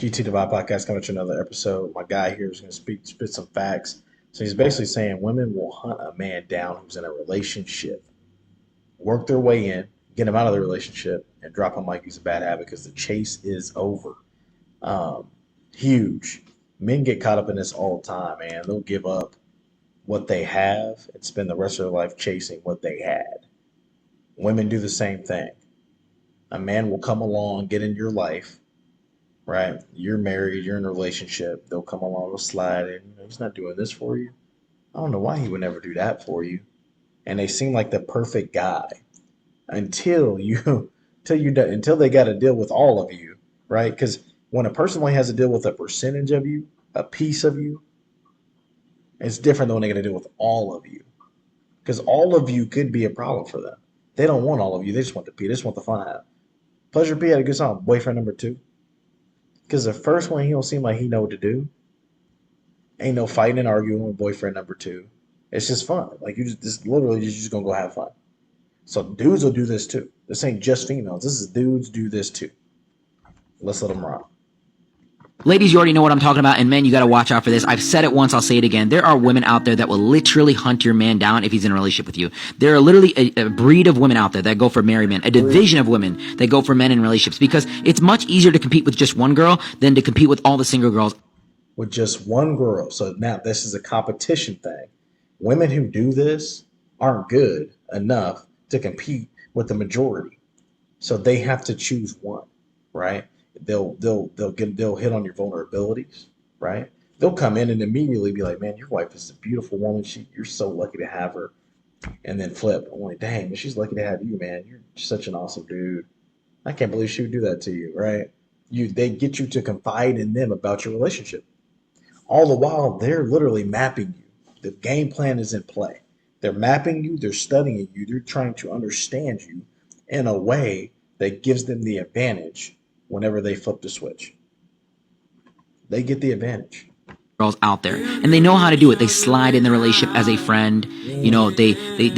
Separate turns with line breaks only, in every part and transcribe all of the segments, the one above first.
GT Divide Podcast coming to another episode. My guy here is going to spit some facts. So he's basically saying women will hunt a man down who's in a relationship, work their way in, get him out of the relationship, and drop him like he's a bad habit because the chase is over. Um, Huge. Men get caught up in this all the time, man. They'll give up what they have and spend the rest of their life chasing what they had. Women do the same thing. A man will come along, get in your life, right? You're married, you're in a relationship. They'll come along, they'll slide in. He's not doing this for you. I don't know why he would never do that for you. And they seem like the perfect guy until you, until they got to deal with all of you, right? Because when a person only has to deal with a percentage of you, a piece of you, it's different than when they got to deal with all of you. Because all of you could be a problem for them. They don't want all of you. They just want the P. They just want the fun out. Pleasure P had a good song, Boyfriend Number Two. Because the first one, he don't seem like he know what to do. Ain't no fighting and arguing with boyfriend number two. It's just fun. Like you just this literally you're just gonna go have fun. So dudes will do this too. This ain't just females. This is dudes do this too. Let's let them rock.
Ladies, you already know what I'm talking about, and men, you got to watch out for this. I've said it once, I'll say it again. There are women out there that will literally hunt your man down if he's in a relationship with you. There are literally a breed of women out there that go for married men, a division of women that go for men in relationships, because it's much easier to compete with just one girl than to compete with all the single girls.
With just one girl. So now this is a competition thing. Women who do this aren't good enough to compete with the majority. So they have to choose one, right? They'll hit on your vulnerabilities, right? They'll come in and immediately be like, "Man, your wife is a beautiful woman. You're so lucky to have her." And then flip, I'm like, "Dang, man, she's lucky to have you, man. You're such an awesome dude. I can't believe she would do that to you, right?" They get you to confide in them about your relationship. All the while, they're literally mapping you. The game plan is in play. They're mapping you, they're studying you, they're trying to understand you in a way that gives them the advantage whenever they flip the switch. They get the advantage.
Girls out there, and they know how to do it. They slide in the relationship as a friend. You know, they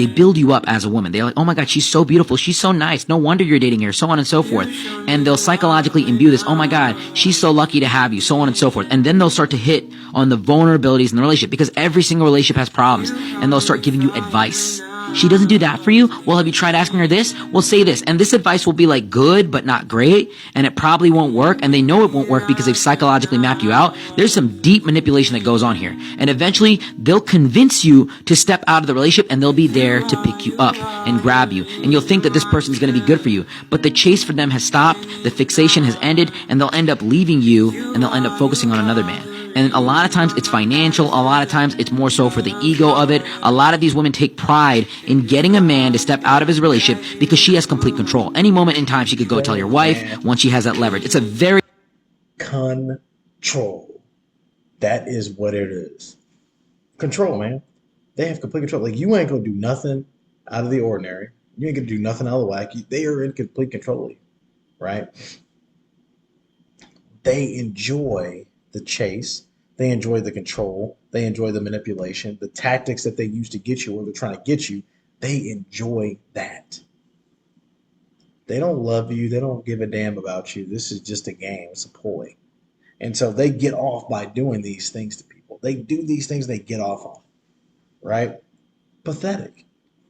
build you up as a woman. They're like, oh my god, she's so beautiful, she's so nice, no wonder you're dating her, so on and so forth. And they'll psychologically imbue this, oh my god, she's so lucky to have you, so on and so forth. And then they'll start to hit on the vulnerabilities in the relationship, because every single relationship has problems, and they'll start giving you advice. She doesn't do that for you? Well, have you tried asking her this? Well, say this. And this advice will be like good, but not great. And it probably won't work. And they know it won't work because they've psychologically mapped you out. There's some deep manipulation that goes on here. And eventually they'll convince you to step out of the relationship, and they'll be there to pick you up and grab you. And you'll think that this person is going to be good for you. But the chase for them has stopped. The fixation has ended, and they'll end up leaving you, and they'll end up focusing on another man. And a lot of times it's financial. A lot of times it's more so for the ego of it. A lot of these women take pride in getting a man to step out of his relationship because she has complete control. Any moment in time, she could go tell your wife once she has that leverage. It's a very
control. That is what it is. Control, man. They have complete control. Like you ain't gonna do nothing out of the ordinary. You ain't gonna do nothing out of the whack. They are in complete control of you, right? They enjoy the chase. They enjoy the control. They enjoy the manipulation, the tactics that they use to get you where they're trying to get you. They enjoy that. They don't love you. They don't give a damn about you. This is just a game. It's a ploy. And so they get off by doing these things to people. They do these things they get off on, right? Pathetic.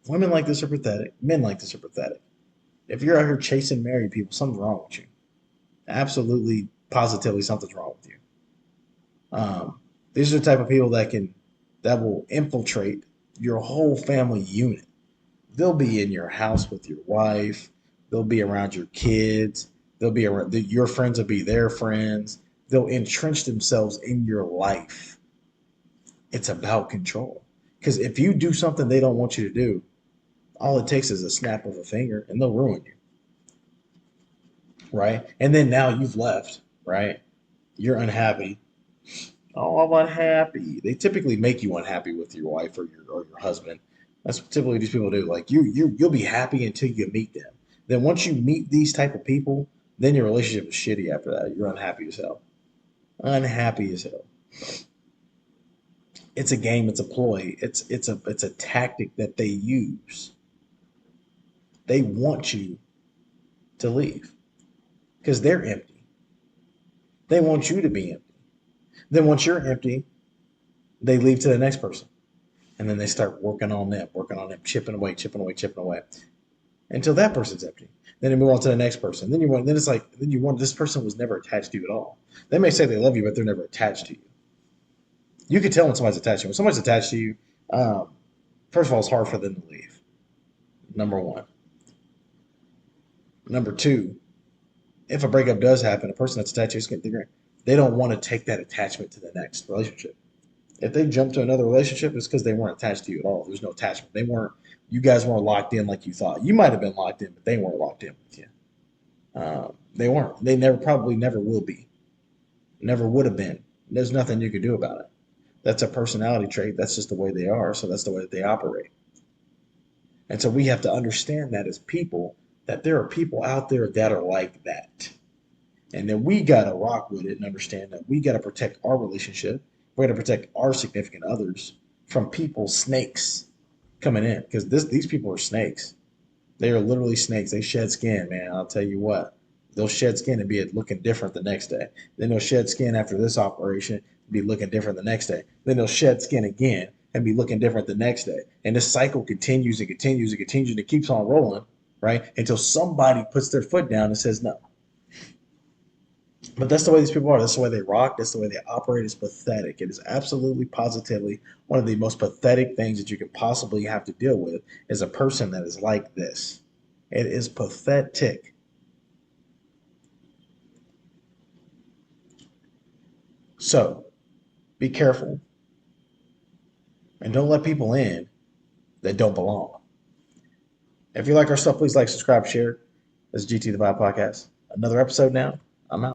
Women like this are pathetic. Men like this are pathetic. If you're out here chasing married people, something's wrong with you. Absolutely, positively, something's wrong with you. These are the type of people that will infiltrate your whole family unit. They'll be in your house with your wife. They'll be around your kids. They'll be around your friends will be their friends. They'll entrench themselves in your life. It's about control. Because if you do something they don't want you to do, all it takes is a snap of a finger and they'll ruin you. Right? And then now you've left, right? You're unhappy. Oh, I'm unhappy. They typically make you unhappy with your wife or your husband. That's what typically these people do. Like you'll be happy until you meet them. Then once you meet these type of people, then your relationship is shitty after that. You're unhappy as hell. Unhappy as hell. It's a game, it's a ploy, it's a tactic that they use. They want you to leave because they're empty. They want you to be empty. Then once you're empty, they leave to the next person. And then they start working on them, chipping away, chipping away, chipping away until that person's empty. Then they move on to the next person. Then it's like, then you want, this person was never attached to you at all. They may say they love you, but they're never attached to you. You can tell when somebody's attached to you. When somebody's attached to you, um, first of all, it's hard for them to leave. Number one. Number two, if a breakup does happen, a person that's attached to you, they don't want to take that attachment to the next relationship. If they jump to another relationship, it's because they weren't attached to you at all. There's no attachment. They weren't. You guys weren't locked in like you thought. You might have been locked in, but they weren't locked in with you. They weren't. They never, probably never will be. Never would have been. There's nothing you could do about it. That's a personality trait. That's just the way they are. So that's the way that they operate. And so we have to understand that as people, that there are people out there that are like that. And then we got to rock with it and understand that we got to protect our relationship. We got to protect our significant others from people, snakes coming in. Because these people are snakes. They are literally snakes. They shed skin, man. I'll tell you what. They'll shed skin and be looking different the next day. Then they'll shed skin after this operation and be looking different the next day. Then they'll shed skin again and be looking different the next day. And this cycle continues and continues and continues and it keeps on rolling, right? Until somebody puts their foot down and says no. But that's the way these people are. That's the way they rock. That's the way they operate. It's pathetic. It is absolutely positively one of the most pathetic things that you could possibly have to deal with is a person that is like this. It is pathetic. So be careful and don't let people in that don't belong. If you like our stuff, please like, subscribe, share. This is GT the Vibe Podcast. Another episode now. I'm out.